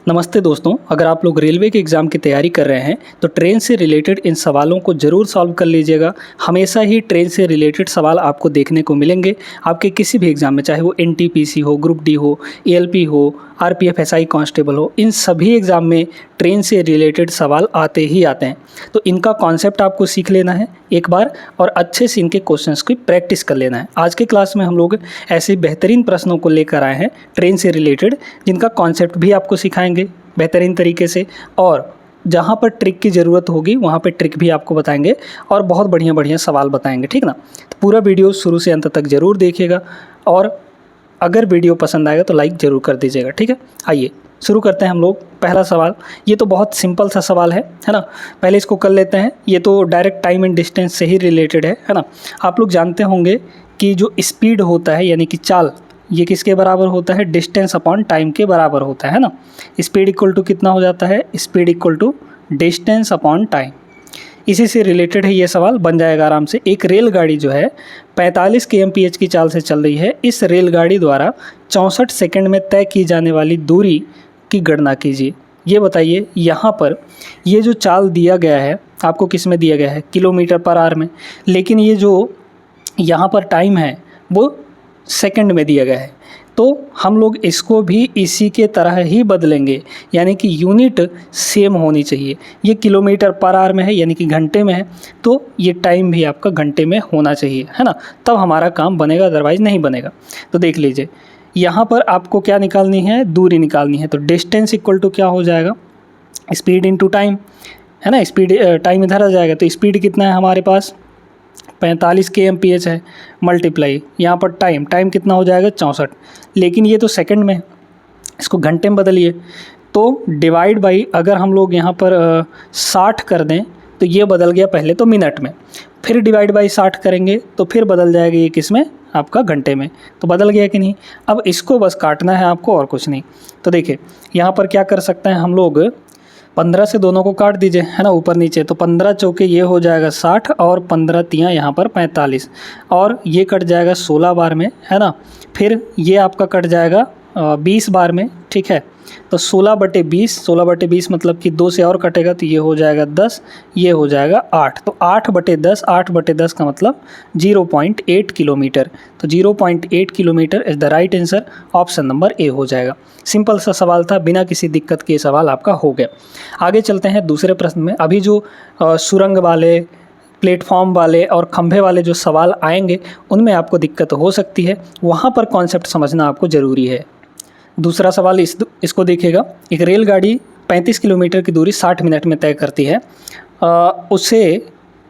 नमस्ते दोस्तों, अगर आप लोग रेलवे के एग्ज़ाम की तैयारी कर रहे हैं तो ट्रेन से रिलेटेड इन सवालों को ज़रूर सॉल्व कर लीजिएगा। हमेशा ही ट्रेन से रिलेटेड सवाल आपको देखने को मिलेंगे आपके किसी भी एग्ज़ाम में, चाहे वो एनटीपीसी हो, ग्रुप डी हो, एएलपी हो, आरपीएफ एसआई कांस्टेबल हो। इन सभी एग्ज़ाम में ट्रेन से रिलेटेड सवाल आते ही आते हैं। तो इनका कॉन्सेप्ट आपको सीख लेना है एक बार और अच्छे से इनके क्वेश्चंस की प्रैक्टिस कर लेना है। आज के क्लास में हम लोग ऐसे बेहतरीन प्रश्नों को लेकर आए हैं ट्रेन से रिलेटेड, जिनका कॉन्सेप्ट भी आपको सिखाएंगे बेहतरीन तरीके से, और जहाँ पर ट्रिक की ज़रूरत होगी वहाँ पे ट्रिक भी आपको बताएंगे और बहुत बढ़िया बढ़िया सवाल बताएंगे, ठीक ना। तो पूरा वीडियो शुरू से अंत तक ज़रूर देखिएगा और अगर वीडियो पसंद आएगा तो लाइक ज़रूर कर दीजिएगा, ठीक है। आइए शुरू करते हैं हम लोग। पहला सवाल, ये तो बहुत सिंपल सा सवाल है ना। पहले इसको कर लेते हैं। ये तो डायरेक्ट टाइम एंड डिस्टेंस से ही रिलेटेड है ना। आप लोग जानते होंगे कि जो स्पीड होता है यानी कि चाल, ये किसके बराबर होता है? डिस्टेंस अपॉन टाइम के बराबर होता है ना। स्पीड इक्वल टू कितना हो जाता है? Speed equal to distance upon time. इसी से रिलेटेड है ये सवाल, बन जाएगा आराम से। एक रेलगाड़ी जो है 45 kmph की चाल से चल रही है। इस रेलगाड़ी द्वारा 64 सेकंड में तय की जाने वाली दूरी की गणना कीजिए। ये बताइए, यहाँ पर ये जो चाल दिया गया है आपको किस में दिया गया है? किलोमीटर पर आवर में, लेकिन ये जो यहाँ पर टाइम है वो सेकंड में दिया गया है। तो हम लोग इसको भी इसी के तरह ही बदलेंगे, यानी कि यूनिट सेम होनी चाहिए। ये किलोमीटर पर आवर में है यानी कि घंटे में है, तो ये टाइम भी आपका घंटे में होना चाहिए, है ना। तब हमारा काम बनेगा, अदरवाइज़ नहीं बनेगा। तो देख लीजिए, यहाँ पर आपको क्या निकालनी है? दूरी निकालनी है। तो डिस्टेंस इक्वल टू क्या हो जाएगा? स्पीड इनटू टाइम, है ना। स्पीड टाइम इधर आ जाएगा, तो स्पीड कितना है हमारे पास? 45 kmph है, मल्टीप्लाई यहाँ पर टाइम कितना हो जाएगा? 64। लेकिन ये तो सेकंड में, इसको घंटे में बदलिए। तो डिवाइड बाई, अगर हम लोग यहाँ पर 60 कर दें तो ये बदल गया पहले तो मिनट में, फिर डिवाइड बाई 60 करेंगे तो फिर बदल जाएगा ये किस में? आपका घंटे में। तो बदल गया कि नहीं? अब इसको बस काटना है आपको और कुछ नहीं। तो देखिए यहाँ पर क्या कर सकते हैं हम लोग, 15 से दोनों को काट दीजिए, है ना, ऊपर नीचे। तो 15 चौके ये हो जाएगा 60 और 15 तियाँ यहाँ पर 45, और ये कट जाएगा 16 बार में, है ना। फिर ये आपका कट जाएगा 20 बार में, ठीक है। तो 16/20 मतलब कि 2 से और कटेगा तो ये हो जाएगा 10, ये हो जाएगा 8। तो 8/10 का मतलब 0.8 किलोमीटर। तो 0.8 kilometre is the right answer. Option number A हो जाएगा। सिंपल सा सवाल था, बिना किसी दिक्कत के सवाल आपका हो गया। आगे चलते हैं दूसरे प्रश्न में। अभी जो सुरंग वाले, प्लेटफॉर्म वाले और खंभे वाले जो सवाल आएंगे उनमें आपको दिक्कत हो सकती है, वहाँ पर कॉन्सेप्ट समझना आपको ज़रूरी है। दूसरा सवाल इसको देखिएगा। एक रेलगाड़ी 35 किलोमीटर की दूरी 60 मिनट में तय करती है। उसे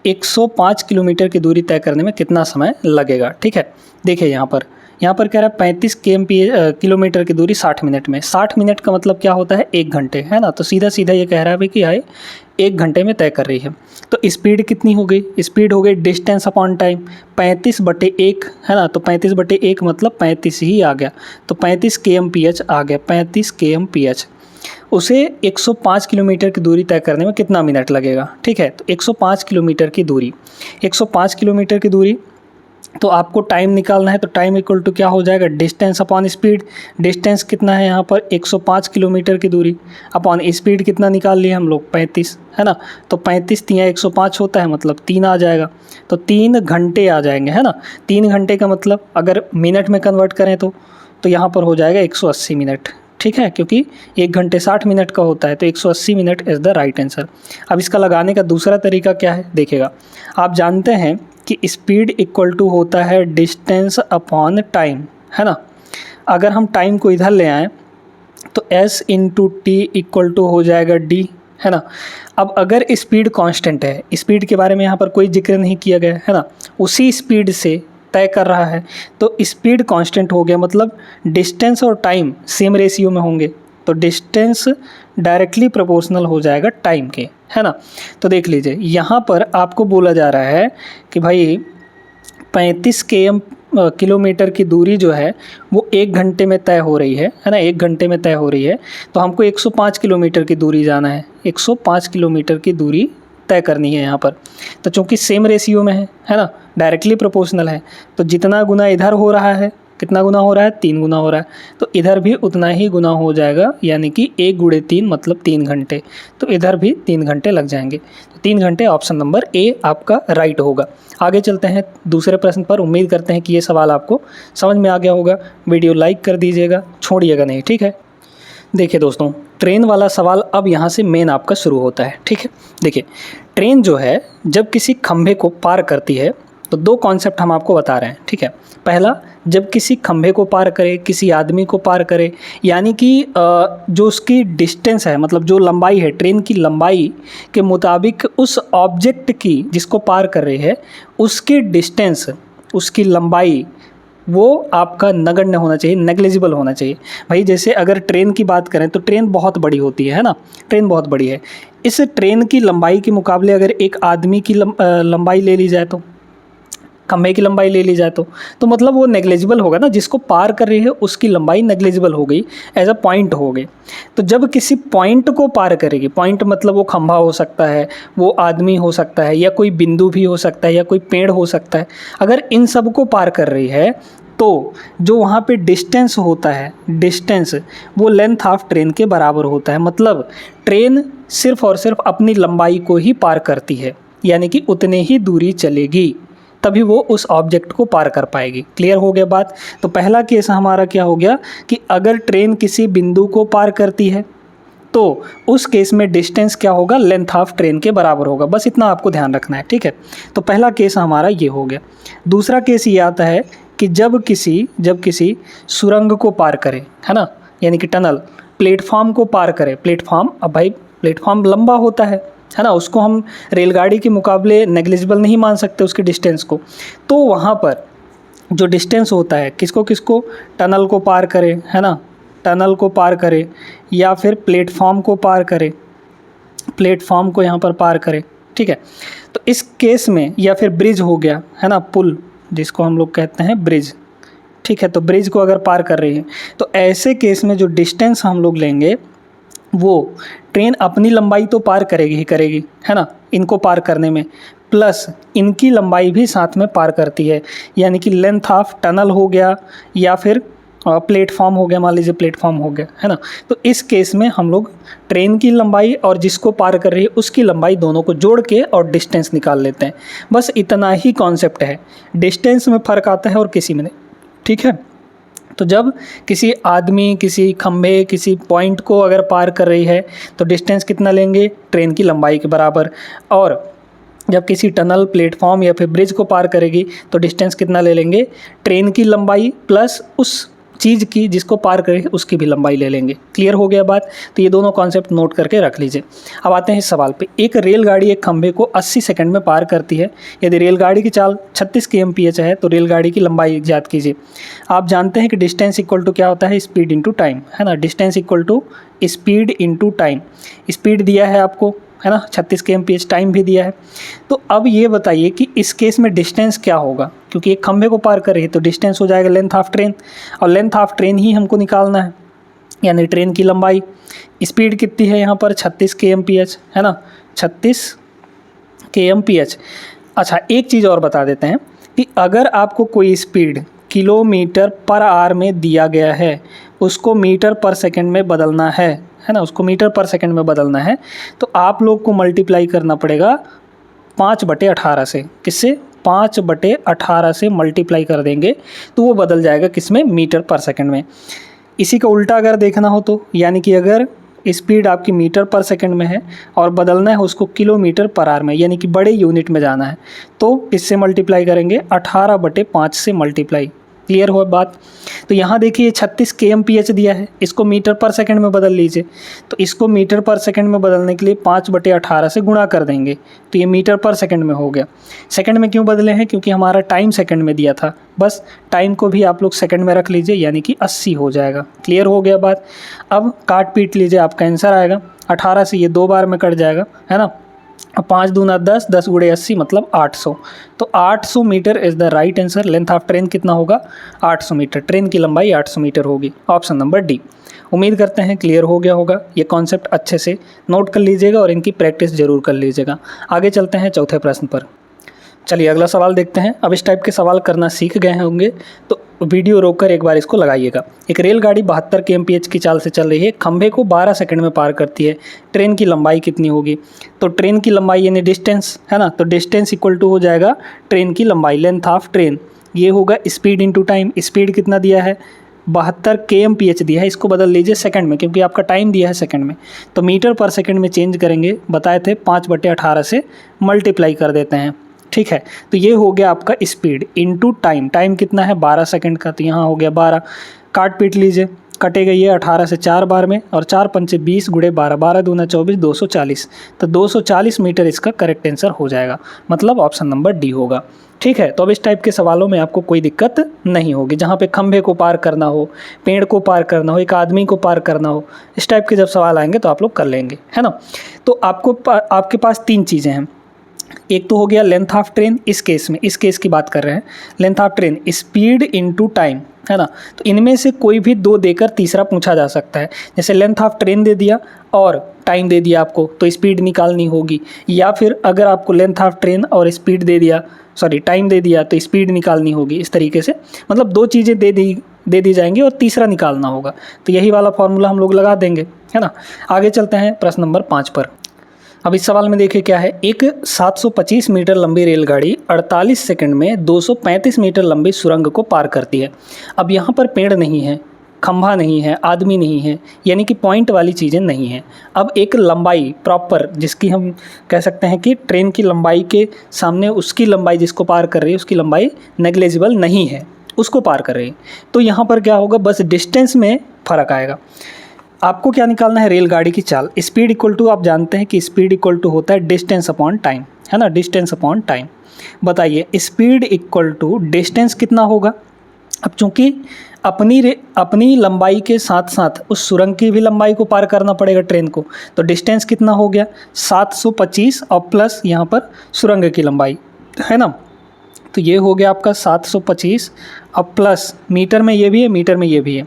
105 किलोमीटर की दूरी तय करने में कितना समय लगेगा? ठीक है, देखिए यहाँ पर कह रहा है 35 किलोमीटर की दूरी 60 मिनट में। 60 मिनट का मतलब क्या होता है? 1 घंटे, है ना। तो सीधा सीधा ये कह रहा है कि हाई 1 घंटे में तय कर रही है। तो स्पीड कितनी हो गई? स्पीड हो गई डिस्टेंस अपॉन टाइम, 35/1, है ना। तो 35/1 मतलब 35 ही आ गया। तो 35 kmph आ गया, 35 kmph। उसे 105 किलोमीटर की दूरी तय करने में कितना मिनट लगेगा? ठीक है, तो 105 किलोमीटर की दूरी, 105 किलोमीटर की दूरी, तो आपको टाइम निकालना है। तो टाइम इक्वल टू क्या हो जाएगा? Distance upon speed. डिस्टेंस कितना है यहाँ पर? 105 किलोमीटर की दूरी अपॉन स्पीड कितना निकाल लिए हम लोग? 35, है ना। तो 35 तियाँ 105 होता है, मतलब 3 आ जाएगा। तो 3 घंटे आ जाएंगे, है ना। 3 घंटे का मतलब अगर मिनट में कन्वर्ट करें तो यहाँ पर हो जाएगा 180 मिनट, ठीक है, क्योंकि 1 घंटे 60 मिनट का होता है। तो 180 minute is the right answer. अब इसका लगाने का दूसरा तरीका क्या है? देखिएगा, आप जानते हैं कि स्पीड इक्वल टू होता है डिस्टेंस अपॉन टाइम, है ना। अगर हम टाइम को इधर ले आएँ तो s into T equal to हो जाएगा d, है ना। अब अगर स्पीड कांस्टेंट है, स्पीड के बारे में यहाँ पर कोई जिक्र नहीं किया गया है ना, उसी स्पीड से तय कर रहा है तो स्पीड कांस्टेंट हो गया, मतलब डिस्टेंस और टाइम सेम रेशियो में होंगे। तो डिस्टेंस डायरेक्टली प्रोपोर्शनल हो जाएगा टाइम के, है ना। तो देख लीजिए यहाँ पर आपको बोला जा रहा है कि भाई 35 किलोमीटर की दूरी जो है वो 1 घंटे में तय हो रही है ना। 1 घंटे में तय हो रही है, तो हमको 105 किलोमीटर की दूरी जाना है। 105 किलोमीटर की दूरी तय करनी है यहाँ पर। तो चूँकि सेम रेशियो में है ना, डायरेक्टली प्रोपोर्शनल है, तो जितना गुना इधर हो रहा है कितना गुना हो रहा है, 3 गुना हो रहा है, तो इधर भी उतना ही गुना हो जाएगा, यानी कि 1 गुणे 3 मतलब 3 घंटे, तो इधर भी 3 घंटे लग जाएंगे। तो 3 घंटे ऑप्शन नंबर ए आपका राइट होगा। आगे चलते हैं दूसरे प्रश्न पर। उम्मीद करते हैं कि ये सवाल आपको समझ में आ गया होगा। वीडियो लाइक कर दीजिएगा, छोड़िएगा नहीं, ठीक है। देखिए दोस्तों, ट्रेन वाला सवाल अब यहाँ से मेन आपका शुरू होता है, ठीक है। देखिए, ट्रेन जो है जब किसी खंभे को पार करती है तो 2 कॉन्सेप्ट हम आपको बता रहे हैं, ठीक है। पहला, जब किसी खंभे को पार करे, किसी आदमी को पार करे, यानी कि जो उसकी डिस्टेंस है, मतलब जो लंबाई है, ट्रेन की लंबाई के मुताबिक उस ऑब्जेक्ट की जिसको पार कर रही है उसकी डिस्टेंस, उसकी लंबाई वो आपका नगण्य होना चाहिए, नेग्लिजिबल होना चाहिए। भाई जैसे अगर ट्रेन की बात करें तो ट्रेन बहुत बड़ी होती है ना, ट्रेन बहुत बड़ी है। इस ट्रेन की लंबाई के मुकाबले अगर एक आदमी की लंबाई ले ली जाए, तो खंभे की लंबाई ले ली जाए तो मतलब वो नेग्लिजिबल होगा ना, जिसको पार कर रही है उसकी लंबाई नेग्लिजिबल हो गई, एज अ पॉइंट हो गई। तो जब किसी पॉइंट को पार करेगी, पॉइंट मतलब वो खंभा हो सकता है, वो आदमी हो सकता है, या कोई बिंदु भी हो सकता है, या कोई पेड़ हो सकता है, अगर इन सब को पार कर रही है तो जो वहाँ पे डिस्टेंस होता है, डिस्टेंस वो लेंथ ऑफ ट्रेन के बराबर होता है। मतलब ट्रेन सिर्फ और सिर्फ अपनी लंबाई को ही पार करती है, यानी कि उतने ही दूरी चलेगी तभी वो उस ऑब्जेक्ट को पार कर पाएगी। क्लियर हो गया बात। तो पहला केस हमारा क्या हो गया कि अगर ट्रेन किसी बिंदु को पार करती है तो उस केस में डिस्टेंस क्या होगा, लेंथ ऑफ ट्रेन के बराबर होगा। बस इतना आपको ध्यान रखना है, ठीक है। तो पहला केस हमारा ये हो गया। दूसरा केस ये आता है कि जब किसी सुरंग को पार करे, है ना, यानी कि टनल, प्लेटफॉर्म को पार करे। प्लेटफॉर्म, अब भाई प्लेटफॉर्म लंबा होता है ना, उसको हम रेलगाड़ी के मुकाबले नेग्लिजिबल नहीं मान सकते उसके डिस्टेंस को। तो वहाँ पर जो डिस्टेंस होता है, किसको टनल को पार करे, है ना, टनल को पार करे, या फिर प्लेटफॉर्म को पार करे, प्लेटफॉर्म को यहाँ पर पार करे, ठीक है। तो इस केस में, या फिर ब्रिज हो गया, है ना, पुल जिसको हम लोग कहते हैं ब्रिज, ठीक है। तो ब्रिज को अगर पार कर रही है तो ऐसे केस में जो डिस्टेंस हम लोग लेंगे वो ट्रेन अपनी लंबाई तो पार करेगी ही करेगी, है ना, इनको पार करने में, प्लस इनकी लंबाई भी साथ में पार करती है, यानी कि लेंथ ऑफ टनल हो गया या फिर प्लेटफॉर्म हो गया, मान लीजिए प्लेटफॉर्म हो गया, है ना। तो इस केस में हम लोग ट्रेन की लंबाई और जिसको पार कर रही है उसकी लंबाई दोनों को जोड़ के और डिस्टेंस निकाल लेते हैं। बस इतना ही कॉन्सेप्ट है, डिस्टेंस में फ़र्क आता है और किसी में नहीं, ठीक है। तो जब किसी आदमी, किसी खंभे, किसी पॉइंट को अगर पार कर रही है तो डिस्टेंस कितना लेंगे, ट्रेन की लंबाई के बराबर। और जब किसी टनल, प्लेटफॉर्म या फिर ब्रिज को पार करेगी तो डिस्टेंस कितना ले लेंगे, ट्रेन की लंबाई प्लस उस चीज़ की जिसको पार करे उसकी भी लंबाई ले लेंगे। क्लियर हो गया बात। तो ये दोनों कॉन्सेप्ट नोट करके रख लीजिए। अब आते हैं इस सवाल पे। एक रेलगाड़ी एक खंभे को 80 सेकंड में पार करती है। यदि रेलगाड़ी की चाल 36 kmph है तो रेलगाड़ी की लंबाई ज्ञात कीजिए। आप जानते हैं कि डिस्टेंस इक्वल टू क्या होता है, स्पीड इंटू टाइम, है ना। Distance equal to speed into time. Speed दिया है आपको, है ना, 36 kmph, टाइम भी दिया है। तो अब ये बताइए कि इस केस में डिस्टेंस क्या होगा, क्योंकि एक खंभे को पार कर रही है तो डिस्टेंस हो जाएगा लेंथ ऑफ ट्रेन, और लेंथ ऑफ ट्रेन ही हमको निकालना है, यानी ट्रेन की लंबाई। स्पीड कितनी है यहाँ पर, 36 kmph, है ना, 36 kmph। अच्छा, एक चीज़ और बता देते हैं कि अगर आपको कोई स्पीड किलोमीटर पर आवर में दिया गया है, उसको मीटर पर सेकंड में बदलना है ना, उसको मीटर पर सेकंड में बदलना है, तो आप लोग को मल्टीप्लाई करना पड़ेगा 5/18 से। किससे, 5/18 से मल्टीप्लाई कर देंगे तो वो बदल जाएगा किसमें, मीटर पर सेकंड में। इसी का उल्टा अगर देखना हो तो, यानी कि अगर स्पीड आपकी मीटर पर सेकंड में है और बदलना है उसको किलोमीटर पर आवर में, यानी कि बड़े यूनिट में जाना है, तो किससे मल्टीप्लाई करेंगे, 18/5 से मल्टीप्लाई। क्लियर हो बात। तो यहाँ देखिए 36 kmph दिया है, इसको मीटर पर सेकंड में बदल लीजिए। तो इसको मीटर पर सेकंड में बदलने के लिए 5/18 से गुणा कर देंगे तो ये मीटर पर सेकंड में हो गया। सेकंड में क्यों बदले हैं, क्योंकि हमारा टाइम सेकंड में दिया था, बस टाइम को भी आप लोग सेकंड में रख लीजिए, यानी कि 80 हो जाएगा। क्लियर हो गया बात। अब काट पीट लीजिए, आपका आंसर आएगा 18 से ये 2 बार में कट जाएगा, है ना। 5 दूना 10, 10 गुणे 80 मतलब 800। तो 800 metre is the right answer. Length of train कितना होगा, 800 मीटर। ट्रेन की लंबाई 800 मीटर होगी। Option number D. उम्मीद करते हैं क्लियर हो गया होगा। ये कॉन्सेप्ट अच्छे से नोट कर लीजिएगा और इनकी प्रैक्टिस ज़रूर कर लीजिएगा। आगे चलते हैं चौथे प्रश्न पर। चलिए अगला सवाल देखते हैं। अब इस टाइप के सवाल करना सीख गए होंगे तो वीडियो रोककर एक बार इसको लगाइएगा। एक रेलगाड़ी 72 kmph की चाल से चल रही है, खंभे को 12 सेकंड में पार करती है, ट्रेन की लंबाई कितनी होगी? तो ट्रेन की लंबाई यानी डिस्टेंस है ना, तो डिस्टेंस इक्वल टू हो जाएगा ट्रेन की लंबाई, लेंथ ऑफ ट्रेन। ये होगा स्पीड इंटू टाइम। स्पीड कितना दिया है? 72 kmph दिया है, इसको बदल लीजिए सेकंड में क्योंकि आपका टाइम दिया है सेकंड में, तो मीटर पर सेकंड में चेंज करेंगे। बताए थे 5/18 से मल्टीप्लाई कर देते हैं, ठीक है। तो ये हो गया आपका स्पीड इनटू टाइम। टाइम कितना है? 12 सेकंड का, तो यहाँ हो गया 12। काट पीट लीजिए, कटेगा ये 18 से 4 बार में, और 4 पंचे 20 गुणे 12, 12 दूना 24, 240। तो 240 मीटर इसका करेक्ट आंसर हो जाएगा, मतलब ऑप्शन नंबर डी होगा, ठीक है। तो अब इस टाइप के सवालों में आपको कोई दिक्कत नहीं होगी, जहाँ पे खंभे को पार करना हो, पेड़ को पार करना हो, एक आदमी को पार करना हो, इस टाइप के जब सवाल आएंगे तो आप लोग कर लेंगे, है ना। तो आपके पास 3 चीज़ें हैं। एक तो हो गया लेंथ ऑफ ट्रेन, इस केस की बात कर रहे हैं, length of train, speed into time, है ना। तो इनमें से कोई भी 2 देकर तीसरा पूछा जा सकता है। जैसे लेंथ ऑफ ट्रेन दे दिया और टाइम दे दिया आपको, तो स्पीड निकालनी होगी। या फिर अगर आपको लेंथ ऑफ ट्रेन और स्पीड दे दिया, टाइम दे दिया, तो स्पीड निकालनी होगी। इस तरीके से मतलब 2 चीज़ें दे दी जाएंगी और तीसरा निकालना होगा। तो यही वाला फॉर्मूला हम लोग लगा देंगे, है ना। आगे चलते हैं प्रश्न नंबर 5 पर। अब इस सवाल में देखिए क्या है। एक 725 मीटर लंबी रेलगाड़ी 48 सेकंड में 235 मीटर लंबी सुरंग को पार करती है। अब यहाँ पर पेड़ नहीं है, खंभा नहीं है, आदमी नहीं है, यानी कि पॉइंट वाली चीज़ें नहीं हैं। अब एक लंबाई प्रॉपर, जिसकी हम कह सकते हैं कि ट्रेन की लंबाई के सामने उसकी लंबाई जिसको पार कर रही है उसकी लंबाई नेग्लिजिबल नहीं है, उसको पार कर रही है। तो यहाँ पर क्या होगा, बस डिस्टेंस में फ़र्क आएगा। आपको क्या निकालना है? रेलगाड़ी की चाल। स्पीड इक्वल टू, आप जानते हैं कि स्पीड इक्वल टू होता है डिस्टेंस अपॉन टाइम, है ना, डिस्टेंस अपॉन टाइम। बताइए स्पीड इक्वल टू डिस्टेंस कितना होगा? अब चूंकि अपनी लंबाई के साथ साथ उस सुरंग की भी लंबाई को पार करना पड़ेगा ट्रेन को, तो डिस्टेंस कितना हो गया? 725 और प्लस यहाँ पर सुरंग की लंबाई, है ना। तो ये हो गया आपका 725 और प्लस मीटर में ये भी है, मीटर में ये भी है।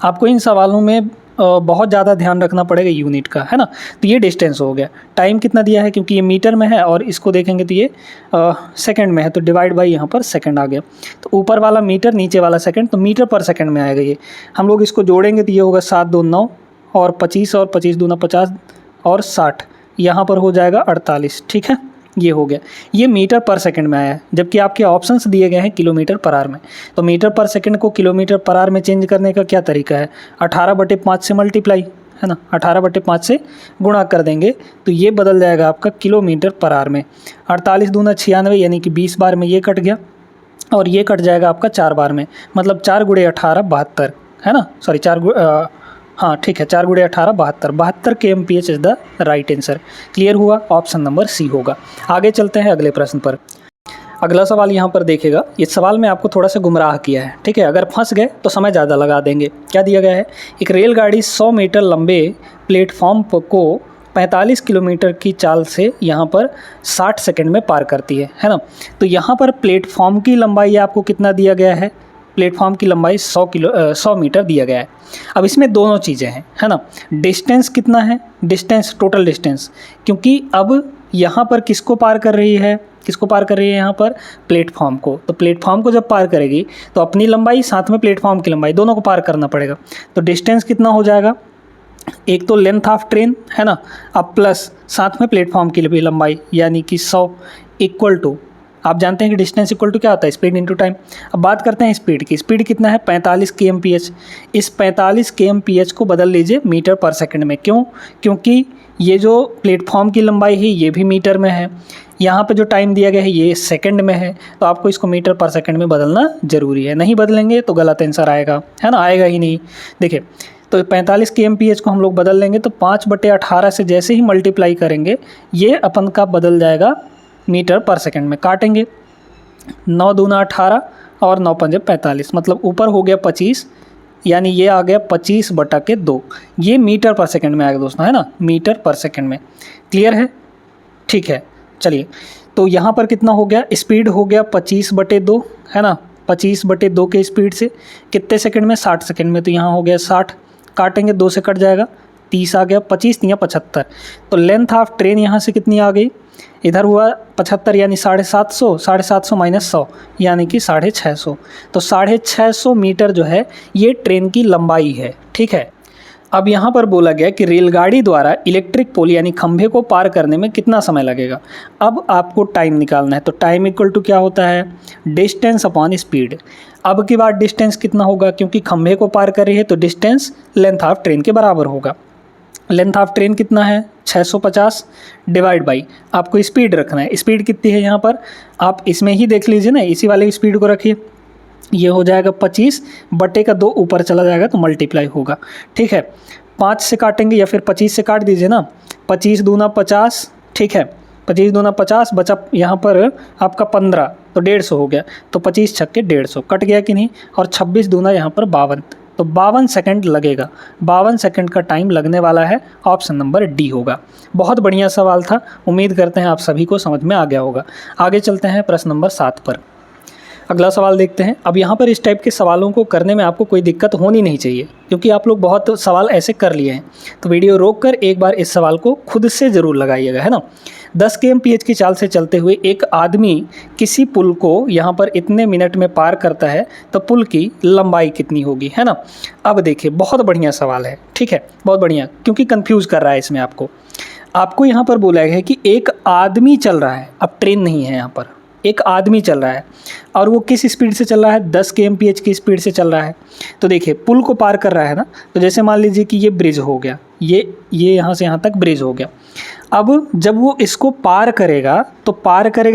आपको इन सवालों में बहुत ज़्यादा ध्यान रखना पड़ेगा यूनिट का, है ना। तो ये डिस्टेंस हो गया। टाइम कितना दिया है? क्योंकि ये मीटर में है और इसको देखेंगे तो ये सेकंड में है, तो डिवाइड बाई यहाँ पर सेकंड आ गया। तो ऊपर वाला मीटर, नीचे वाला सेकंड, तो मीटर पर सेकंड में आएगा ये। हम लोग इसको जोड़ेंगे तो ये होगा 7 2 9 और 25 और 25 दूना 50 और 60, यहाँ पर हो जाएगा 48, ठीक है। ये हो गया, ये मीटर पर सेकंड में आया है, जबकि आपके ऑप्शंस दिए गए हैं किलोमीटर पर आवर में। तो मीटर पर सेकंड को किलोमीटर पर आवर में चेंज करने का क्या तरीका है? 18/5 से मल्टीप्लाई, है ना, 18/5 से गुणा कर देंगे तो ये बदल जाएगा आपका किलोमीटर पर आवर में। 48 दूना 96, यानी कि 20 बार में ये कट गया और ये कट जाएगा आपका 4 बार में, मतलब 4 × 18 72, है ना, सॉरी हाँ ठीक है, 4 × 18 72, 72 kmph is the right answer. Clear हुआ? ऑप्शन नंबर सी होगा। आगे चलते हैं अगले प्रश्न पर। अगला सवाल यहाँ पर देखिएगा। इस सवाल में आपको थोड़ा सा गुमराह किया है, ठीक है। अगर फंस गए तो समय ज़्यादा लगा देंगे। क्या दिया गया है? एक रेलगाड़ी 100 मीटर लंबे प्लेटफॉर्म को 45 किलोमीटर की चाल से यहाँ पर 60 सेकंड में पार करती है ना। तो यहाँ पर प्लेटफॉर्म की लंबाई आपको कितना दिया गया है? प्लेटफॉर्म की लंबाई 100 मीटर दिया गया है। अब इसमें दोनों चीज़ें हैं, है ना। डिस्टेंस कितना है? डिस्टेंस, टोटल डिस्टेंस, क्योंकि अब यहाँ पर किसको पार कर रही है? यहाँ पर प्लेटफॉर्म को। तो प्लेटफॉर्म को जब पार करेगी तो अपनी लंबाई साथ में प्लेटफॉर्म की लंबाई दोनों को पार करना पड़ेगा। तो डिस्टेंस कितना हो जाएगा? एक तो लेंथ ऑफ ट्रेन, है ना, अब प्लस साथ में प्लेटफॉर्म की भी लंबाई, यानी कि 100 इक्वल टू, आप जानते हैं कि डिस्टेंस इक्वल टू क्या होता है? Speed into time. अब बात करते हैं स्पीड की। स्पीड कितना है? 45 kmph। इस 45 kmph को बदल लीजिए मीटर पर सेकंड में। क्यों? क्योंकि ये जो प्लेटफॉर्म की लंबाई है ये भी मीटर में है, यहाँ पे जो टाइम दिया गया है ये सेकंड में है, तो आपको इसको मीटर पर सेकंड में बदलना ज़रूरी है। नहीं बदलेंगे तो गलत आंसर आएगा, है ना, आएगा ही नहीं। देखिए, तो 45 kmph को हम लोग बदल लेंगे तो 5/18 से जैसे ही मल्टीप्लाई करेंगे ये अपन का बदल जाएगा मीटर पर सेकंड में। काटेंगे, 9 दूना 18 और 9 पंजे 45, मतलब ऊपर हो गया 25, यानी ये आ गया 25/2। ये मीटर पर सेकंड में आएगा दोस्तों, है ना, मीटर पर सेकंड में। क्लियर है? ठीक है, चलिए। तो यहाँ पर कितना हो गया? स्पीड हो गया 25/2, है ना, 25/2 के स्पीड से कितने सेकंड में? 60 सेकंड में। तो यहाँ हो गया 60, काटेंगे 2 से कट जाएगा, 30 आ गया, 25 या 75। तो लेंथ ऑफ ट्रेन यहाँ से कितनी आ गई? इधर हुआ 75 यानी 750, 750 माइनस 100 यानी कि 650। तो 650 मीटर जो है ये ट्रेन की लंबाई है, ठीक है। अब यहाँ पर बोला गया कि रेलगाड़ी द्वारा इलेक्ट्रिक पोल यानी खंभे को पार करने में कितना समय लगेगा। अब आपको टाइम निकालना है, तो टाइम इक्वल टू क्या होता है, डिस्टेंस अपॉन स्पीड। अब की बार डिस्टेंस कितना होगा, क्योंकि खंभे को पार कर रही है तो डिस्टेंस लेंथ ऑफ ट्रेन के बराबर होगा। लेंथ ऑफ ट्रेन कितना है 650 डिवाइड बाई आपको स्पीड रखना है। स्पीड कितनी है यहाँ पर आप इसमें ही देख लीजिए ना, इसी वाले स्पीड को रखिए। ये हो जाएगा 25 बटे का 2 ऊपर चला जाएगा तो मल्टीप्लाई होगा, ठीक है। 5 से काटेंगे या फिर 25 से काट दीजिए ना, 25 दूना 50, ठीक है। 25 दूना 50 बचा यहाँ पर आपका 15 तो 150 हो गया। तो 25 छक्के 150 कट गया कि नहीं, और 26 दूना यहाँ पर 52 तो 52 सेकंड लगेगा। 52 सेकंड का टाइम लगने वाला है, ऑप्शन नंबर डी होगा। बहुत बढ़िया सवाल था, उम्मीद करते हैं आप सभी को समझ में आ गया होगा। आगे चलते हैं प्रश्न नंबर 7 पर। अगला सवाल देखते हैं। अब यहाँ पर इस टाइप के सवालों को करने में आपको कोई दिक्कत होनी नहीं चाहिए, क्योंकि आप लोग बहुत सवाल ऐसे कर लिए हैं। तो वीडियो रोक कर एक बार इस सवाल को खुद से ज़रूर लगाइएगा, है ना। 10 km/h की चाल से चलते हुए एक आदमी किसी पुल को यहाँ पर इतने मिनट में पार करता है तो पुल की लंबाई कितनी होगी, है ना। अब देखिए बहुत बढ़िया सवाल है, ठीक है, बहुत बढ़िया, क्योंकि कन्फ्यूज़ कर रहा है इसमें आपको यहाँ पर बोला गया है कि एक आदमी चल रहा है। अब ट्रेन नहीं है, यहाँ पर एक आदमी चल रहा है और वो किस स्पीड से चल रहा है, 10 km/h की स्पीड से चल रहा है। तो देखिए पुल को पार कर रहा है ना, तो जैसे मान लीजिए कि ये ब्रिज हो गया, ये यहाँ से यहाँ तक ब्रिज हो गया। अब जब वो इसको पार करेगा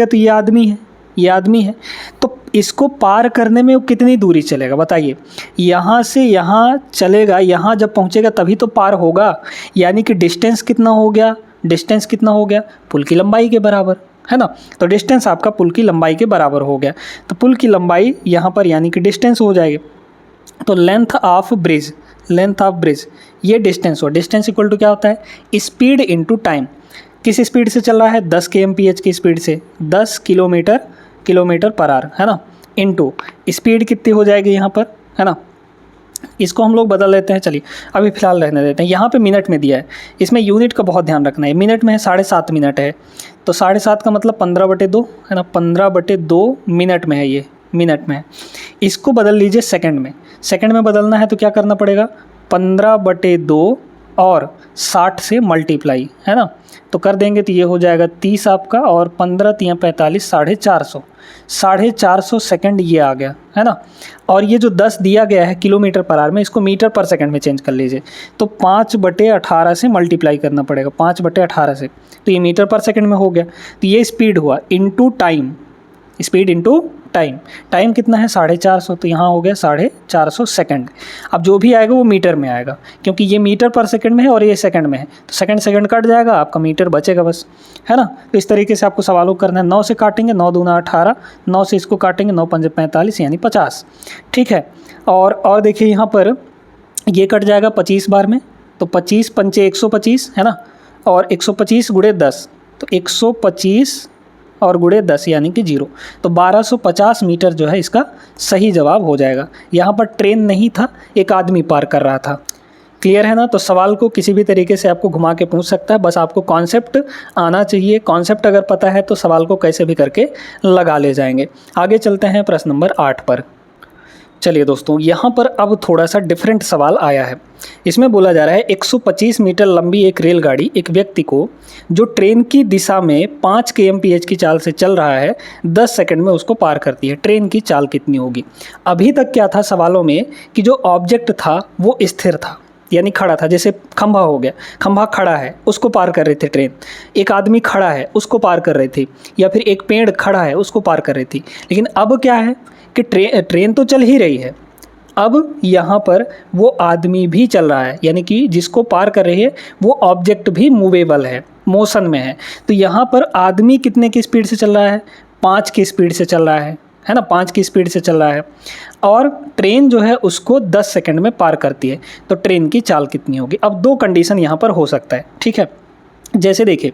तो ये आदमी है, तो इसको पार करने में वो कितनी दूरी चलेगा बताइए। यहाँ से यहाँ चलेगा, यहाँ जब पहुँचेगा तभी तो पार होगा, यानी कि डिस्टेंस कितना हो गया, पुल की लंबाई के बराबर, है ना। तो डिस्टेंस आपका पुल की लंबाई के बराबर हो गया। तो पुल की लंबाई यहाँ पर यानी कि डिस्टेंस हो जाएगी। तो लेंथ ऑफ ब्रिज ये डिस्टेंस हो, डिस्टेंस इक्वल टू क्या होता है, स्पीड इनटू टाइम। किस स्पीड से चल रहा है, 10 km/h की स्पीड से, 10 किलोमीटर पर आवर, है ना, इनटू स्पीड कितनी हो जाएगी यहाँ पर, है ना। इसको हम लोग बदल लेते हैं, चलिए अभी फ़िलहाल रहने देते हैं। यहाँ पे मिनट में दिया है, इसमें यूनिट का बहुत ध्यान रखना है। मिनट में है 7.5 मिनट है, तो 7.5 का मतलब 15/2 है ना, 15/2 मिनट में है, ये मिनट में है। इसको बदल लीजिए सेकंड में बदलना है तो क्या करना पड़ेगा, 15/2 और 60 से मल्टीप्लाई, है ना। तो कर देंगे तो ये हो जाएगा 30 आपका, और 15 × 45 450 सेकंड ये आ गया, है ना। और ये जो 10 दिया गया है किलोमीटर पर आवर में, इसको मीटर पर सेकंड में चेंज कर लीजिए। तो 5/18 से मल्टीप्लाई करना पड़ेगा, 5/18 से, तो ये मीटर पर सेकंड में हो गया। तो ये स्पीड हुआ into time, speed into time कितना है 450, तो यहाँ हो गया 450 सेकंड। अब जो भी आएगा वो मीटर में आएगा, क्योंकि ये मीटर पर सेकंड में है और ये सेकंड में है, तो सेकंड कट जाएगा, आपका मीटर बचेगा बस, है ना। तो इस तरीके से आपको सवालों करना है। 9 से काटेंगे, 9 दूना 18, 9 से इसको काटेंगे, 9 पंजे 45 यानी 50, ठीक है। और देखिए यहाँ पर ये कट जाएगा 25 बार में, तो 25 पंचे 125, है ना, और 125 गुणे 10, तो 125 और गुणे 10 यानी कि 0, तो 1250 मीटर जो है इसका सही जवाब हो जाएगा। यहाँ पर ट्रेन नहीं था, एक आदमी पार कर रहा था। क्लियर है ना। तो सवाल को किसी भी तरीके से आपको घुमा के पूछ सकता है, बस आपको कॉन्सेप्ट आना चाहिए। कॉन्सेप्ट अगर पता है तो सवाल को कैसे भी करके लगा ले जाएंगे। आगे चलते हैं प्रश्न नंबर 8 पर। चलिए दोस्तों, यहाँ पर अब थोड़ा सा डिफरेंट सवाल आया है। इसमें बोला जा रहा है 125 मीटर लंबी एक रेलगाड़ी एक व्यक्ति को जो ट्रेन की दिशा में 5 km/h की चाल से चल रहा है 10 सेकंड में उसको पार करती है। ट्रेन की चाल कितनी होगी। अभी तक क्या था सवालों में कि जो ऑब्जेक्ट था वो स्थिर था, यानी खड़ा था। जैसे खंभा हो गया, खंभा खड़ा है, उसको पार कर रही थी ट्रेन। एक आदमी खड़ा है, उसको पार कर रही थी, या फिर एक पेड़ खड़ा है, उसको पार कर रही थी। लेकिन अब क्या है कि ट्रेन तो चल ही रही है, अब यहाँ पर वो आदमी भी चल रहा है, यानी कि जिसको पार कर रही है वो ऑब्जेक्ट भी मूवेबल है, मोशन में है। तो यहाँ पर आदमी कितने की स्पीड से चल रहा है, 5 की स्पीड से चल रहा है ना, 5 की स्पीड से चल रहा है। और ट्रेन जो है उसको 10 सेकंड में पार करती है, तो ट्रेन की चाल कितनी होगी। अब 2 कंडीशन यहाँ पर हो सकता है, ठीक है। जैसे देखिए,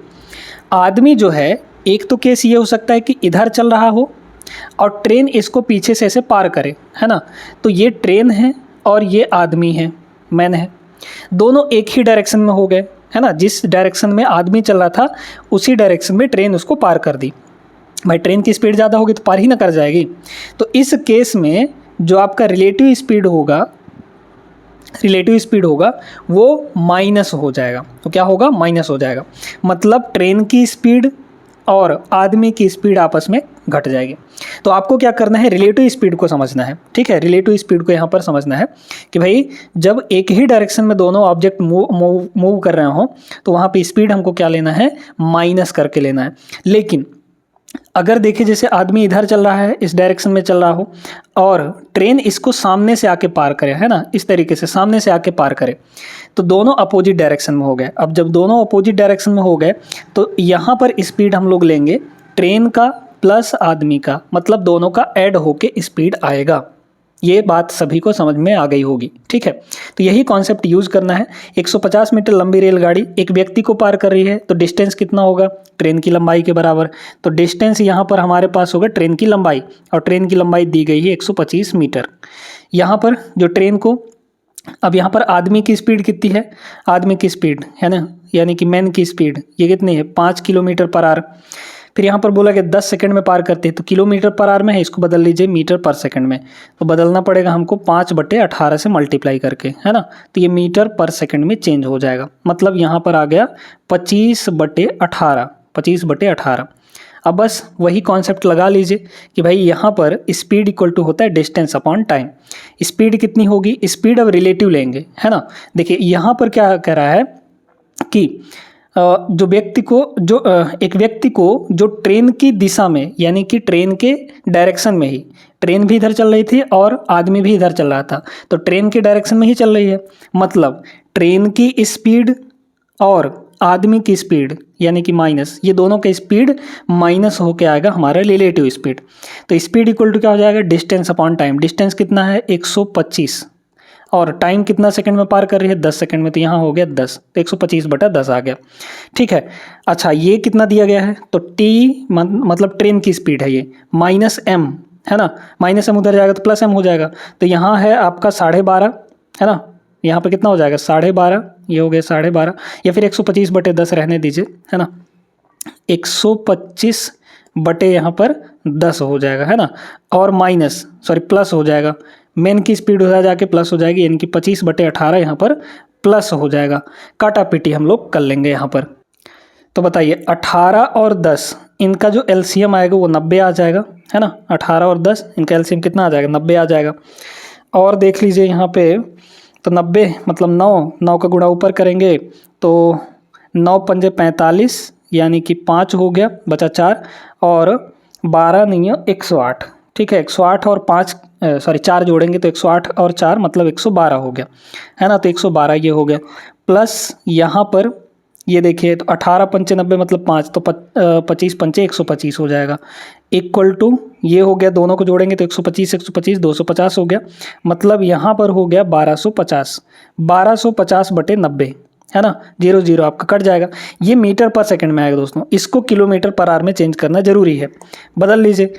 आदमी जो है, एक तो केस ये हो सकता है कि इधर चल रहा हो और ट्रेन इसको पीछे से ऐसे पार करे, है ना। तो ये ट्रेन है और ये आदमी है, मैन है, दोनों एक ही डायरेक्शन में हो गए, है ना, जिस डायरेक्शन में आदमी चल रहा था उसी डायरेक्शन में ट्रेन उसको पार कर दी। भाई ट्रेन की स्पीड ज़्यादा होगी तो पार ही ना कर जाएगी। तो इस केस में जो आपका रिलेटिव स्पीड होगा वो माइनस हो जाएगा। तो क्या होगा, माइनस हो जाएगा, मतलब ट्रेन की स्पीड और आदमी की स्पीड आपस में घट जाएगी। तो आपको क्या करना है, रिलेटिव स्पीड को समझना है। ठीक है, रिलेटिव स्पीड को यहाँ पर समझना है कि भाई जब एक ही डायरेक्शन में दोनों ऑब्जेक्ट मूव कर रहे हो तो वहाँ पे स्पीड हमको क्या लेना है, माइनस करके लेना है। लेकिन अगर देखिए जैसे आदमी इधर चल रहा है, इस डायरेक्शन में चल रहा हो और ट्रेन इसको सामने से आके पार करे, है ना, इस तरीके से सामने से आके पार करे, तो दोनों अपोजिट डायरेक्शन में हो गए। अब जब दोनों अपोजिट डायरेक्शन में हो गए तो यहाँ पर स्पीड हम लोग लेंगे ट्रेन का प्लस आदमी का, मतलब दोनों का ऐड होके स्पीड आएगा। ये बात सभी को समझ में आ गई होगी। ठीक है, तो यही कॉन्सेप्ट यूज़ करना है। 150 मीटर लंबी रेलगाड़ी एक व्यक्ति को पार कर रही है तो डिस्टेंस कितना होगा, ट्रेन की लंबाई के बराबर। तो डिस्टेंस यहाँ पर हमारे पास होगा ट्रेन की लंबाई, और ट्रेन की लंबाई दी गई है 125 मीटर। यहाँ पर जो ट्रेन को, अब यहाँ पर आदमी की स्पीड कितनी है, आदमी की स्पीड है ना, यानी कि मैन की स्पीड ये कितनी है, 5 किलोमीटर पर आवर। फिर यहाँ पर बोला कि 10 सेकंड में पार करते हैं, तो किलोमीटर पर आवर में है, इसको बदल लीजिए मीटर पर सेकंड में। तो बदलना पड़ेगा हमको 5/18 से मल्टीप्लाई करके, है ना, तो ये मीटर पर सेकंड में चेंज हो जाएगा। मतलब यहाँ पर आ गया 25/18, 25/18। अब बस वही कॉन्सेप्ट लगा लीजिए कि भाई यहाँ पर स्पीड इक्वल टू होता है डिस्टेंस अपॉन टाइम। स्पीड कितनी होगी, स्पीड अब रिलेटिव लेंगे, है ना। देखिए यहाँ पर क्या कह रहा है कि एक व्यक्ति को जो ट्रेन की दिशा में, यानी कि ट्रेन के डायरेक्शन में ही, ट्रेन भी इधर चल रही थी और आदमी भी इधर चल रहा था, तो ट्रेन के डायरेक्शन में ही चल रही है, मतलब ट्रेन की स्पीड और आदमी की स्पीड यानी कि माइनस, ये दोनों का स्पीड माइनस होके आएगा हमारा रिलेटिव स्पीड। तो स्पीड इक्वल टू क्या हो जाएगा, डिस्टेंस अपॉन टाइम। डिस्टेंस कितना है 125, और टाइम कितना सेकंड में पार कर रही है, 10 सेकंड में, तो यहाँ हो गया 10, तो 125/10 आ गया। ठीक है, अच्छा ये कितना दिया गया है, तो टी मतलब ट्रेन की स्पीड है ये, माइनस एम, है ना, माइनस एम उधर जाएगा तो प्लस एम हो जाएगा। तो यहाँ है आपका 12.5, है ना, यहाँ पे कितना हो जाएगा 12.5, ये हो गया 12.5, या फिर 125/10 रहने दीजिए, है ना, 125 यहाँ पर 10 हो जाएगा, है ना, और प्लस हो जाएगा, मेन की स्पीड उधर जाके प्लस हो जाएगी, यानी कि 25/18 यहाँ पर प्लस हो जाएगा। काटा पीटी हम लोग कर लेंगे यहाँ पर। तो बताइए 18 और 10 इनका जो एलसीएम आएगा वो 90 आ जाएगा, है ना, 18 और 10 इनका एलसीएम कितना आ जाएगा, 90 आ जाएगा। और देख लीजिए यहाँ पे, तो 90 मतलब 9 का गुणा ऊपर करेंगे तो 9 पंजे 45, यानी कि 5 हो गया, बचा 4, और 12 नहीं है 108। ठीक है, 108 और 4 जोड़ेंगे तो 108 और 4 मतलब 112 हो गया, है ना, तो 112 ये हो गया। प्लस यहाँ पर ये देखिए, तो 18 पंचे 90 मतलब 5, तो 25 पंचे 125 हो जाएगा, इक्वल टू ये हो गया, दोनों को जोड़ेंगे तो 125 250 हो गया, मतलब यहाँ पर हो गया 1250, 1250/90, है ना, 0 आपका कट जाएगा। ये मीटर पर सेकंड में आएगा दोस्तों, इसको किलोमीटर पर आवर में चेंज करना जरूरी है, बदल लीजिए।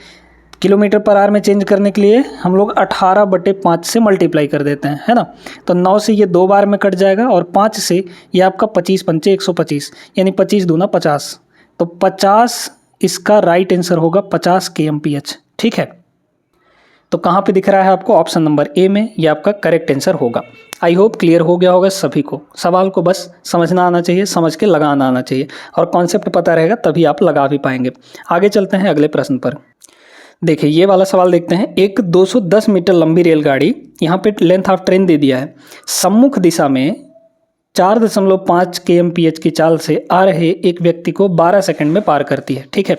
किलोमीटर पर आवर में चेंज करने के लिए हम लोग 18/5 से मल्टीप्लाई कर देते हैं, है ना, तो 9 से ये 2 बार में कट जाएगा, और 5 से ये आपका 25 पंचे 125, यानी 25 दूना 50, तो 50 इसका राइट आंसर होगा, 50 kmph। ठीक है, तो कहाँ पे दिख रहा है आपको, ऑप्शन नंबर ए में, ये आपका करेक्ट आंसर होगा। आई होप क्लियर हो गया होगा सभी को। सवाल को बस समझना आना चाहिए, समझ के लगाना आना चाहिए, और कॉन्सेप्ट पता रहेगा तभी आप लगा भी पाएंगे। आगे चलते हैं अगले प्रश्न पर। देखिए ये वाला सवाल देखते हैं। एक 210 मीटर लंबी रेलगाड़ी, यहाँ पे लेंथ ऑफ ट्रेन दे दिया है, सम्मुख दिशा में 4.5 kmph की चाल से आ रहे एक व्यक्ति को 12 सेकंड में पार करती है। ठीक है,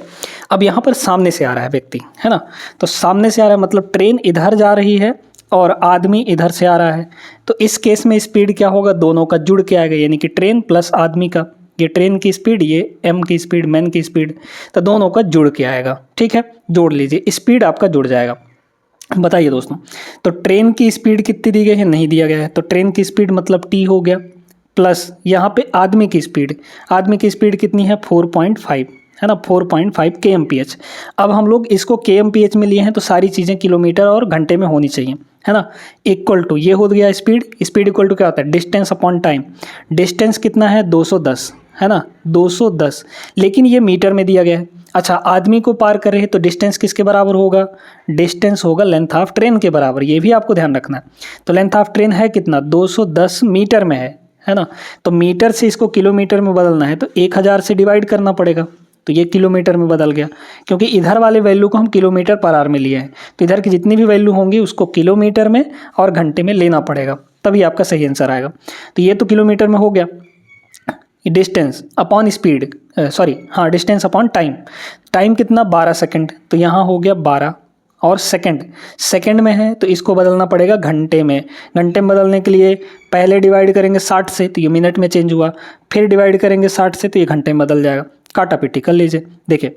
अब यहाँ पर सामने से आ रहा है व्यक्ति, है ना, तो सामने से आ रहा है मतलब ट्रेन इधर जा रही है और आदमी इधर से आ रहा है, तो इस केस में स्पीड क्या होगा, दोनों का जुड़ के आएगा, यानी कि ट्रेन प्लस आदमी का, ये ट्रेन की स्पीड, ये एम की स्पीड, मैन की स्पीड, तो दोनों का जुड़ के आएगा। ठीक है, जोड़ लीजिए, स्पीड आपका जुड़ जाएगा। बताइए दोस्तों, तो ट्रेन की स्पीड कितनी दी गई है, नहीं दिया गया है, तो ट्रेन की स्पीड मतलब टी हो गया, प्लस यहाँ पे आदमी की स्पीड कितनी है 4.5, है ना, 4.5 kmph। अब हम लोग इसको kmph में लिए हैं तो सारी चीज़ें किलोमीटर और घंटे में होनी चाहिए, है ना। इक्वल टू ये हो गया स्पीड, स्पीड इक्वल टू क्या होता है, डिस्टेंस अपॉन टाइम। डिस्टेंस कितना है 210, है ना, 210, लेकिन ये मीटर में दिया गया है। अच्छा, आदमी को पार कर रहे हैं तो डिस्टेंस किसके बराबर होगा, डिस्टेंस होगा लेंथ ऑफ ट्रेन के बराबर, ये भी आपको ध्यान रखना है। तो लेंथ ऑफ ट्रेन है कितना, 210 मीटर में है ना। तो मीटर से इसको किलोमीटर में बदलना है तो 1000 से डिवाइड करना पड़ेगा, तो ये किलोमीटर में बदल गया, क्योंकि इधर वाले वैल्यू को हम किलोमीटर पर आवर में लिए हैं। तो इधर की जितनी भी वैल्यू होंगी उसको किलोमीटर में और घंटे में लेना पड़ेगा, तभी आपका सही आंसर आएगा। तो ये तो किलोमीटर में हो गया। डिस्टेंस अपॉन स्पीड, सॉरी हाँ, डिस्टेंस अपॉन टाइम। टाइम कितना 12 सेकंड, तो यहाँ हो गया 12 और सेकंड में है तो इसको बदलना पड़ेगा घंटे में। घंटे में बदलने के लिए पहले डिवाइड करेंगे 60 से तो ये मिनट में चेंज हुआ, फिर डिवाइड करेंगे 60 से तो ये घंटे में बदल जाएगा। काटा पिटी कर लीजिए, देखिए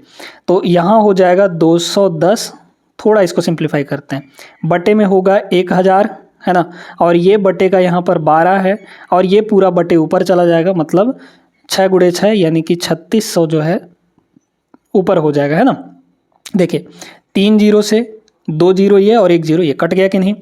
तो यहाँ हो जाएगा 210, थोड़ा इसको सिंप्लीफाई करते हैं, बटे में होगा 1000, है ना, और ये बटे का यहाँ पर 12 है और ये पूरा बटे ऊपर चला जाएगा, मतलब 6 गुणे 6 यानी कि 3600 जो है ऊपर हो जाएगा, है ना। देखिए 3 जीरो से 2 जीरो ये और 1 जीरो ये कट गया कि नहीं,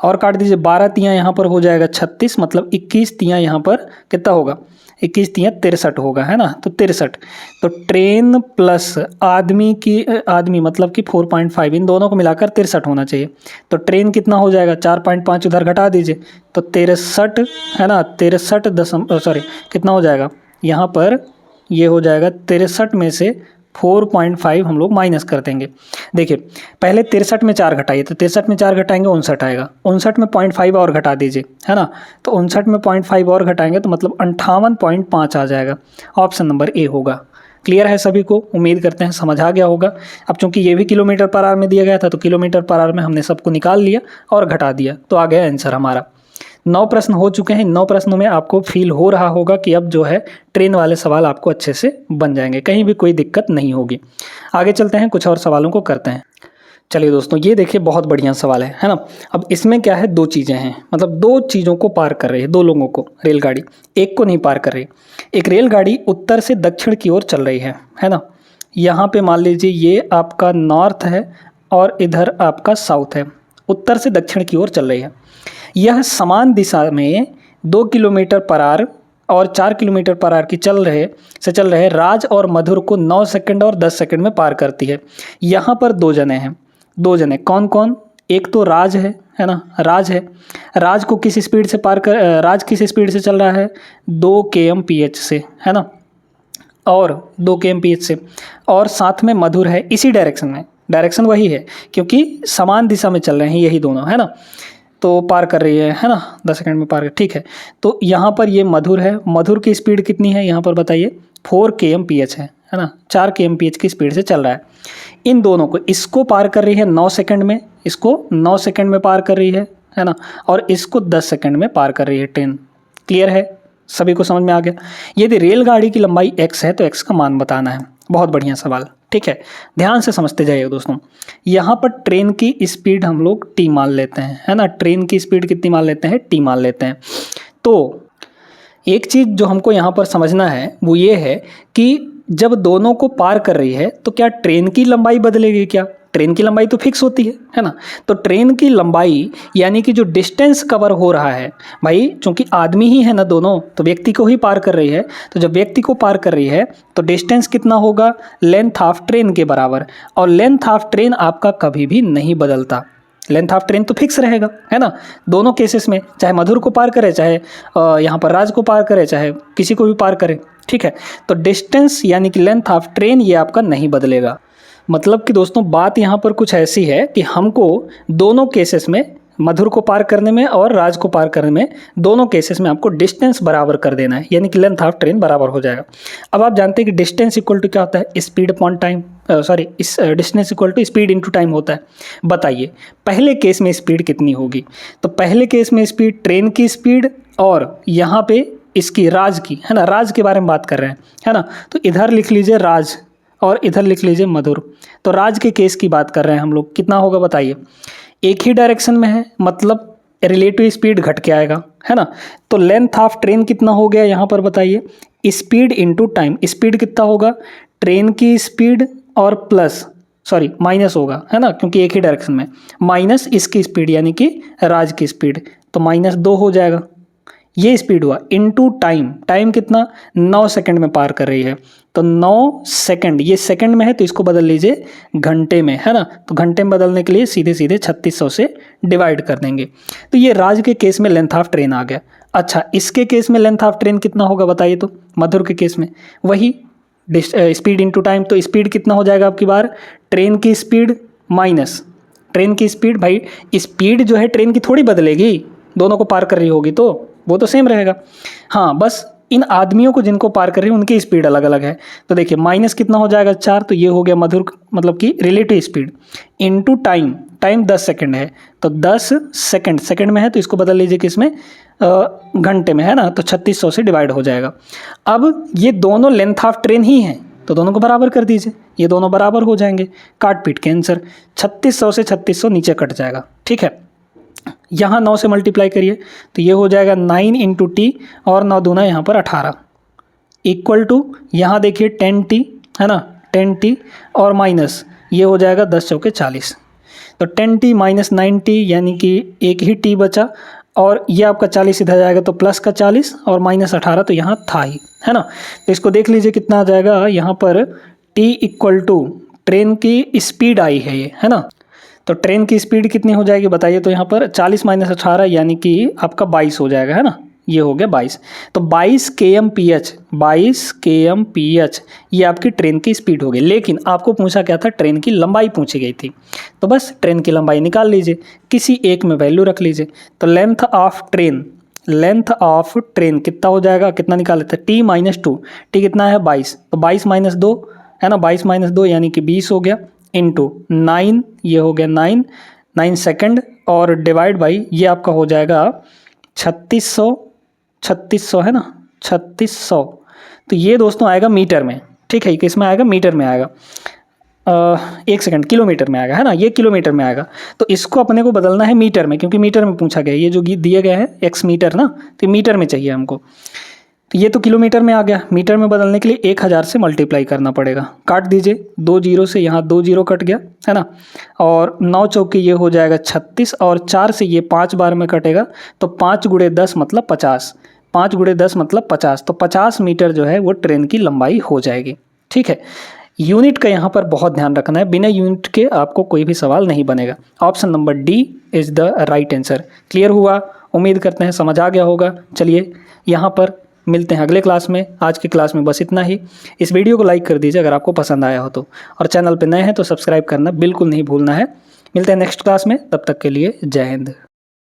और काट दीजिए, 12 तियाँ यहाँ पर हो जाएगा 36, मतलब 21 तियाँ यहाँ पर कितना होगा, 21 तियाँ 63 होगा, है ना। तो 63, तो ट्रेन प्लस आदमी मतलब कि 4.5, इन दोनों को मिलाकर 63 होना चाहिए। तो ट्रेन कितना हो जाएगा, 4.5 उधर घटा दीजिए तो 63, है ना, 63 कितना हो जाएगा यहाँ पर, ये हो जाएगा 63 में से 4.5 हम लोग माइनस कर देंगे। देखिए पहले 63 में 4 घटाइए, तो 63 में 4 घटाएंगे 59 आएगा, 59 में 0.5 और घटा दीजिए, है ना। तो 59 में 0.5 और घटाएंगे तो मतलब 58.5 आ जाएगा। ऑप्शन नंबर ए होगा। क्लियर है सभी को, उम्मीद करते हैं समझ आ गया होगा। अब चूंकि ये भी किलोमीटर पर आवर में दिया गया था तो किलोमीटर पर आवर में हमने सबको निकाल लिया और घटा दिया, तो आ गया आंसर हमारा। 9 प्रश्न हो चुके हैं। 9 प्रश्नों में आपको फील हो रहा होगा कि अब जो है ट्रेन वाले सवाल आपको अच्छे से बन जाएंगे, कहीं भी कोई दिक्कत नहीं होगी। आगे चलते हैं, कुछ और सवालों को करते हैं। चलिए दोस्तों, ये देखिए बहुत बढ़िया सवाल है ना। अब इसमें क्या है, 2 चीज़ें हैं, मतलब 2 चीज़ों को पार कर रही है, 2 लोगों को रेलगाड़ी, एक को नहीं पार कर रही। एक रेलगाड़ी उत्तर से दक्षिण की ओर चल रही है ना। यहाँ पे मान लीजिए ये आपका नॉर्थ है और इधर आपका साउथ है, उत्तर से दक्षिण की ओर चल रही है। यह समान दिशा में 2 किलोमीटर पर आवर और 4 किलोमीटर पर आवर की चल रहे राज और मधुर को 9 सेकंड और 10 सेकंड में पार करती है। यहाँ पर 2 जने हैं, 2 जने कौन कौन, एक तो राज है ना, राज है। राज को किस स्पीड से राज किस स्पीड से चल रहा है, 2 kmph से, है ना, और 2 kmph से, और साथ में मधुर है इसी डायरेक्शन में, डायरेक्शन वही है क्योंकि समान दिशा में चल रहे हैं यही दोनों, है ना। तो पार कर रही है ना, 10 सेकंड में पार कर, ठीक है। तो यहाँ पर ये मधुर है, मधुर की स्पीड कितनी है यहाँ पर बताइए, 4 kmph है ना, 4 kmph की स्पीड से चल रहा है। इन दोनों को, इसको पार कर रही है 9 सेकंड में, इसको 9 सेकंड में पार कर रही है ना, और इसको 10 सेकंड में पार कर रही है ट्रेन। क्लियर है, सभी को समझ में आ गया। यदि रेलगाड़ी की लंबाई x है तो x का मान बताना है। बहुत बढ़िया सवाल, ठीक है, ध्यान से समझते जाइए दोस्तों। यहाँ पर ट्रेन की स्पीड हम लोग t मान लेते हैं, है ना, ट्रेन की स्पीड कितनी मान लेते हैं, t मान लेते हैं। तो एक चीज़ जो हमको यहाँ पर समझना है वो ये है कि जब दोनों को पार कर रही है तो क्या ट्रेन की लंबाई बदलेगी क्या, ट्रेन की लंबाई तो फिक्स होती है ना। तो ट्रेन की लंबाई यानी कि जो डिस्टेंस कवर हो रहा है भाई, चूंकि आदमी ही है ना दोनों, तो व्यक्ति को ही पार कर रही है, तो जब व्यक्ति को पार कर रही है तो डिस्टेंस कितना होगा, लेंथ ऑफ ट्रेन के बराबर। और लेंथ ऑफ ट्रेन आपका कभी भी नहीं बदलता, लेंथ ऑफ ट्रेन तो फिक्स रहेगा, है ना, दोनों केसेस में, चाहे मधुर को पार करे, चाहे यहाँ पर राज को पार करे, चाहे किसी को भी पार करे, ठीक है। तो डिस्टेंस यानी कि लेंथ ऑफ ट्रेन ये आपका नहीं बदलेगा। मतलब कि दोस्तों बात यहाँ पर कुछ ऐसी है कि हमको दोनों केसेस में, मधुर को पार करने में और राज को पार करने में, दोनों केसेस में आपको डिस्टेंस बराबर कर देना है, यानी कि लेंथ ऑफ ट्रेन बराबर हो जाएगा। अब आप जानते हैं कि डिस्टेंस इक्वल टू क्या होता है, स्पीड अपॉन टाइम, इस distance equal to speed into time होता है। बताइए पहले केस में स्पीड कितनी होगी, तो पहले केस में स्पीड, ट्रेन की स्पीड और यहाँ पे इसकी राज की, है ना, राज के बारे में बात कर रहे हैं, है ना। तो इधर लिख लीजिए राज और इधर लिख लीजिए मधुर। तो राज के केस की बात कर रहे हैं हम लोग, कितना होगा बताइए, एक ही डायरेक्शन में है, मतलब रिलेटिव स्पीड घट के आएगा, है ना। तो लेंथ ऑफ ट्रेन कितना हो गया यहाँ पर बताइए, स्पीड इनटू टाइम, स्पीड कितना होगा, ट्रेन की स्पीड और प्लस माइनस होगा, है ना, क्योंकि एक ही डायरेक्शन में, माइनस इसकी स्पीड यानी कि राज की स्पीड, तो -2 हो जाएगा, ये स्पीड हुआ, इनटू टाइम, टाइम कितना 9 सेकंड में पार कर रही है, तो 9 सेकंड, ये सेकंड में है तो इसको बदल लीजिए घंटे में, है ना, तो घंटे में बदलने के लिए सीधे सीधे 3600 से डिवाइड कर देंगे। तो ये राज के केस में लेंथ ऑफ ट्रेन आ गया। अच्छा, इसके केस में लेंथ ऑफ ट्रेन कितना होगा बताइए, तो मधुर के केस में वही स्पीड इनटू टाइम, तो स्पीड कितना हो जाएगा आपकी बार, ट्रेन की स्पीड माइनस ट्रेन की स्पीड, भाई स्पीड जो है ट्रेन की थोड़ी बदलेगी, दोनों को पार कर रही होगी तो वो तो सेम रहेगा। हाँ, बस इन आदमियों को जिनको पार कर रही है उनकी स्पीड अलग अलग है। तो देखिए माइनस कितना हो जाएगा 4, तो ये हो गया मधुर मतलब कि relative speed, into time, time 10 second है तो 10 सेकंड, सेकंड में है तो इसको बदल लीजिए किसमें, घंटे में, है ना, तो 3600 से डिवाइड हो जाएगा। अब ये दोनों लेंथ ऑफ ट्रेन ही हैं तो दोनों को बराबर कर दीजिए, ये दोनों बराबर हो जाएंगे, काट पीट के आंसर 3600 से 3600 नीचे कट जाएगा। ठीक है, यहाँ 9 से मल्टीप्लाई करिए तो ये हो जाएगा 9 इंटू टी और 9 दूना यहाँ पर 18 इक्वल टू, यहाँ देखिए 10t, है ना, 10t और माइनस ये हो जाएगा 10 चौके 40, तो 10t माइनस 9t यानी कि एक ही t बचा, और ये आपका 40 इधर जाएगा तो प्लस का 40 और माइनस 18 तो यहाँ था ही, है ना। तो इसको देख लीजिए कितना आ जाएगा, यहाँ पर t इक्वल टू ट्रेन की स्पीड आई है ये, है ना, तो ट्रेन की स्पीड कितनी हो जाएगी बताइए, तो यहाँ पर 40 माइनस 18 यानी कि आपका 22 हो जाएगा, है ना, ये हो गया 22, तो 22 kmph, 22 kmph ये आपकी ट्रेन की स्पीड हो गई। लेकिन आपको पूछा क्या था, ट्रेन की लंबाई पूछी गई थी, तो बस ट्रेन की लंबाई निकाल लीजिए, किसी एक में वैल्यू रख लीजिए, तो लेंथ ऑफ ट्रेन कितना हो जाएगा, कितना निकाल लेते हैं, t माइनस 2, टी कितना है 22, तो 22 माइनस 2, है ना, 22 माइनस 2 यानी कि 20 हो गया, इंटू 9 ये हो गया 9 सेकंड और डिवाइड बाई ये आपका हो जाएगा 3600 है ना, 3600, तो ये दोस्तों आएगा मीटर में। ठीक है, किस में आएगा, मीटर में आएगा, 1 सेकंड, किलोमीटर में आएगा, है ना, ये किलोमीटर में आएगा, तो इसको अपने को बदलना है मीटर में, क्योंकि मीटर में पूछा गया, ये जो दिए गए हैं x मीटर ना, तो मीटर में चाहिए हमको, तो ये तो किलोमीटर में आ गया, मीटर में बदलने के लिए 1000 से मल्टीप्लाई करना पड़ेगा, काट दीजिए 2 जीरो से, यहाँ 2 जीरो कट गया, है ना, और 9 चौके ये हो जाएगा 36 और 4 से ये 5 बार में कटेगा, तो 5 गुणे 10 मतलब 50, 5 गुणे 10 मतलब 50, तो 50 मीटर जो है वो ट्रेन की लंबाई हो जाएगी। ठीक है, यूनिट का यहाँ पर बहुत ध्यान रखना है, बिना यूनिट के आपको कोई भी सवाल नहीं बनेगा। Option number D is the right answer. Clear हुआ, उम्मीद करते हैं समझ आ गया होगा। चलिए यहाँ पर मिलते हैं अगले क्लास में, आज की क्लास में बस इतना ही। इस वीडियो को लाइक कर दीजिए अगर आपको पसंद आया हो तो, और चैनल पर नए हैं तो सब्सक्राइब करना बिल्कुल नहीं भूलना है। मिलते हैं नेक्स्ट क्लास में, तब तक के लिए जय हिंद।